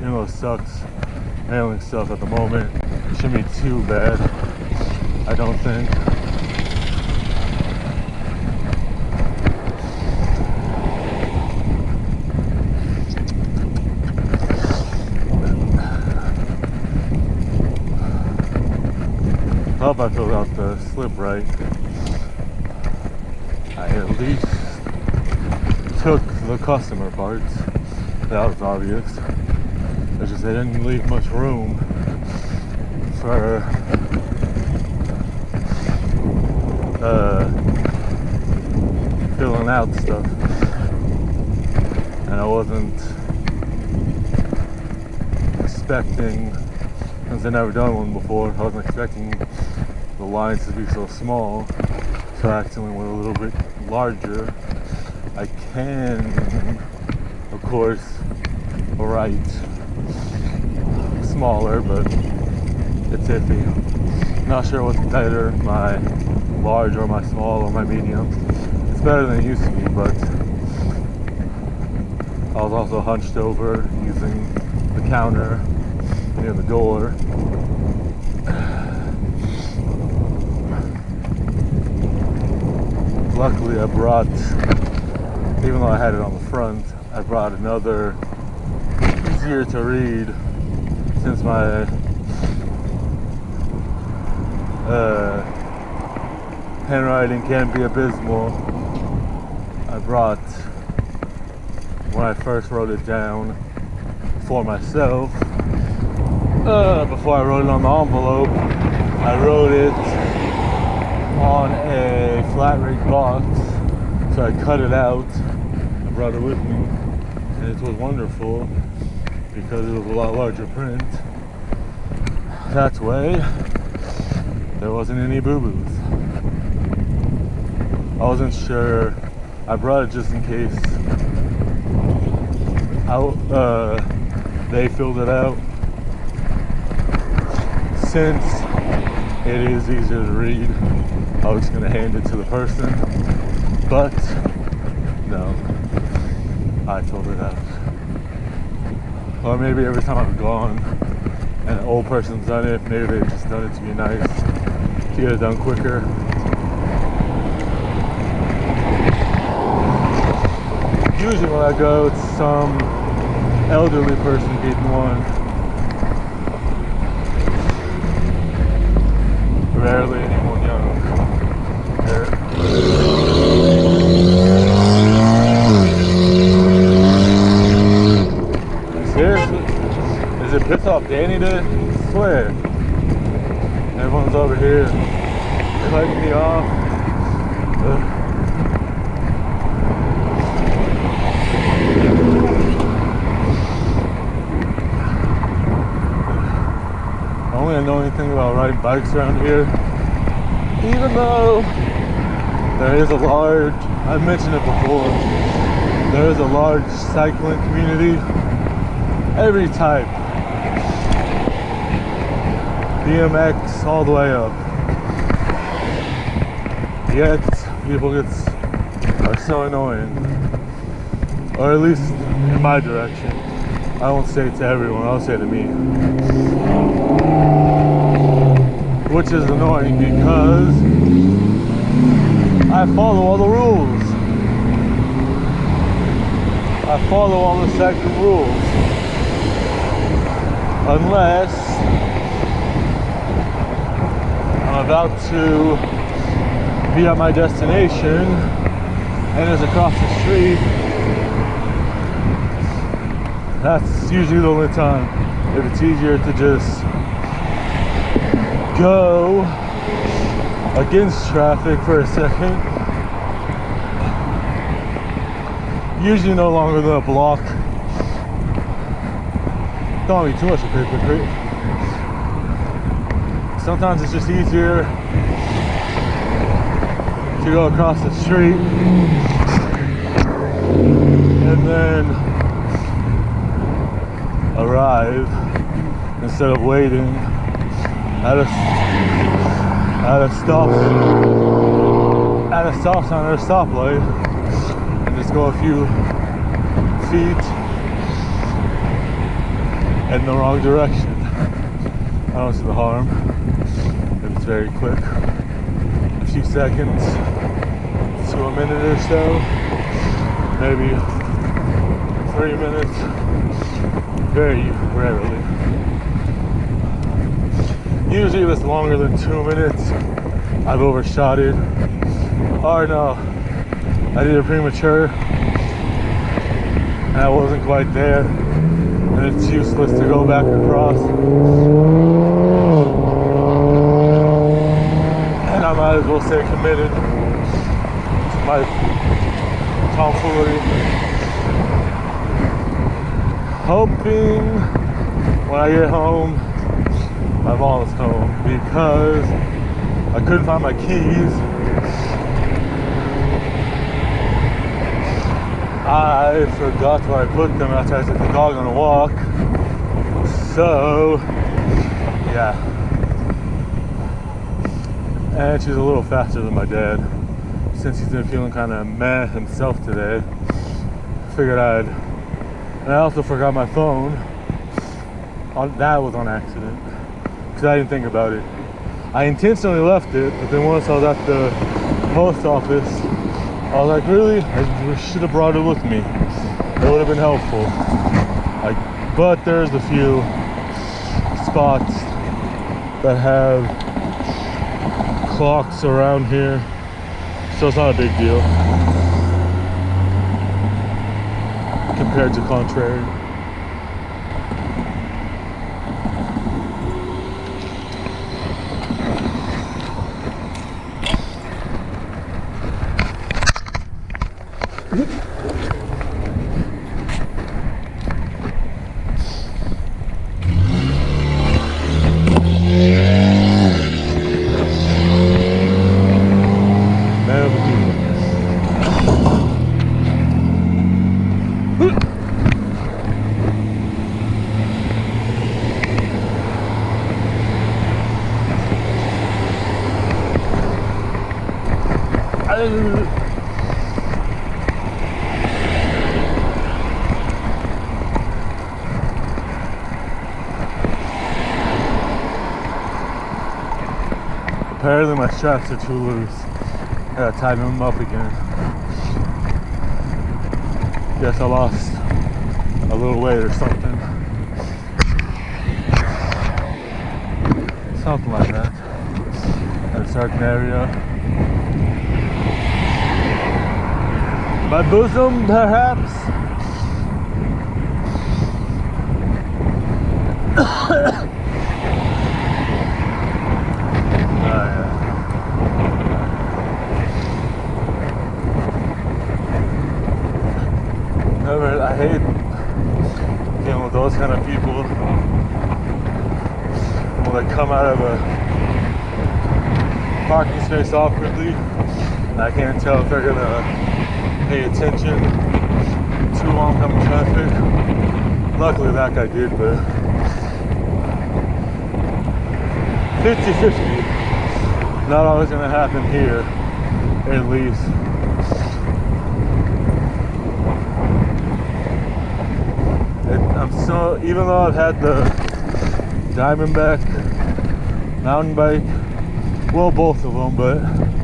even though it sucks, handling stuff at the moment, it shouldn't be too bad, I don't think. I hope I filled out the slip right. I at least took the customer parts. That was obvious. It's just they didn't leave much room for filling out stuff. And I wasn't expecting, since I've never done one before, I wasn't expecting the lines to be so small, so I accidentally went a little bit larger. I can, of course, write smaller, but it's iffy. Not sure what's better, my large or my small or my medium. It's better than it used to be, but I was also hunched over using the counter near the door. Luckily I brought, even though I had it on the front, I brought another easier to read, since my handwriting can be abysmal. I brought, when I first wrote it down for myself, before I wrote it on the envelope, I wrote it on a flat rate box, so I cut it out. I brought it with me, and it was wonderful because it was a lot larger print. That way, there wasn't any boo-boos. I wasn't sure. I brought it just in case they filled it out. Since it is easier to read, I was going to hand it to the person, but no, I filled it out. Or maybe every time I've gone and an old person's done it, maybe they've just done it to be nice, to get it done quicker. Usually when I go, it's some elderly person getting one. Rarely anyone young. Seriously? Does it piss off Danny to swear? Everyone's over here cutting me off. Only annoying thing about riding bikes around here, even though there is a large, I've mentioned it before, there is a large cycling community, every type, BMX all the way up, yet people are so annoying, or at least in my direction. I won't say it to everyone, I'll say it to me. Which is annoying because I follow all the rules. I follow all the cycling rules. Unless I'm about to be at my destination and it's across the street. That's usually the only time. If it's easier to just go against traffic for a second, usually no longer than a block. Don't be too much of a hypocrite. Sometimes it's just easier to go across the street and then arrive instead of waiting at a stop sign or a stoplight and just go a few feet in the wrong direction. I don't see the harm. It's very quick. A few seconds to a minute or so, maybe 3 minutes, very rarely. Usually if it's longer than 2 minutes, I've overshot it. Or no, I did it premature and I wasn't quite there, and it's useless to go back across. And I might as well stay committed to my tomfoolery. Hoping when I get home, I'm almost home, because I couldn't find my keys. I forgot where I put them after I took the dog on a walk. So, yeah. And she's a little faster than my dad. Since he's been feeling kind of meh himself today, figured I'd. And I also forgot my phone. That was on accident, because I didn't think about it. I intentionally left it, but then once I was at the post office, I was like, really? I should have brought it with me. It would have been helpful. But there's a few spots that have clocks around here, so it's not a big deal compared to contrary. Apparently my straps are too loose. I gotta tighten them up again. Guess I lost a little weight or something. Something like that. At a certain area. My bosom, perhaps? I hate dealing with those kind of people when they come out of a parking space awkwardly, and I can't tell if they're gonna pay attention to oncoming traffic. Luckily that guy did, but 50-50. Not always gonna happen here, at least. So even though I've had the Diamondback mountain bike, well, both of them, but